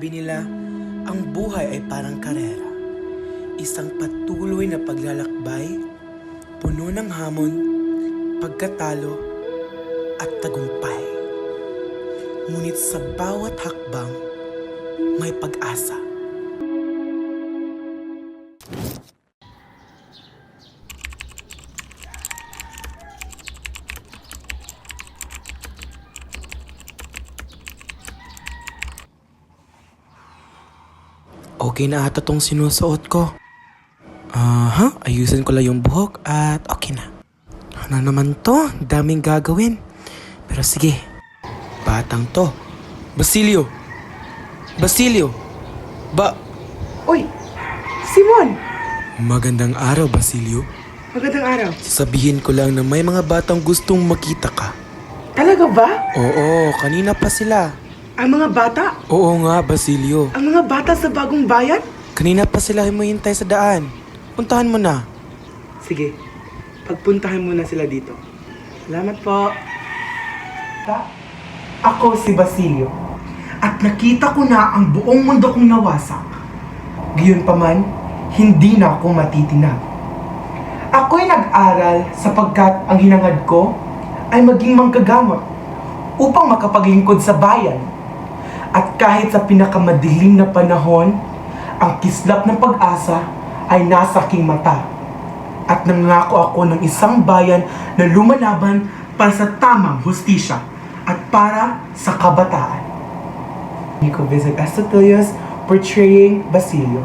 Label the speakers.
Speaker 1: Sabi nila, ang buhay ay parang karera. Isang patuloy na paglalakbay, puno ng hamon, pagkatalo, at tagumpay. Ngunit sa bawat hakbang, may pag-asa. Okay na ata tong sinusuot ko. Ayusin ko lang yung buhok at okay na. Ano naman to? Daming gagawin. Pero sige, batang to. Basilio! Basilio!
Speaker 2: Uy! Simon!
Speaker 1: Magandang araw, Basilio.
Speaker 2: Magandang araw.
Speaker 1: Sasabihin ko lang na may mga batang gustong makita ka.
Speaker 2: Talaga ba?
Speaker 1: Oo, kanina pa sila.
Speaker 2: Ang mga bata?
Speaker 1: Oo nga, Basilio.
Speaker 2: Ang mga bata sa bagong bayan?
Speaker 1: Kanina pa sila humihintay sa daan. Puntahan mo na.
Speaker 2: Sige, pagpuntahan muna sila dito. Salamat po. Ako si Basilio. At nakita ko na ang buong mundo kong nawasak. Gayunpaman, hindi na ako matitinag. Ako'y nag-aral sapagkat ang hinangad ko ay maging manggagamot upang makapaglingkod sa bayan. At kahit sa pinakamadilim na panahon, ang kislap ng pag-asa ay nasa aking mata. At nangako ako ng isang bayan na lumalaban para sa tamang hustisya at para sa kabataan. Nico Visit Astotilios portraying Basilio.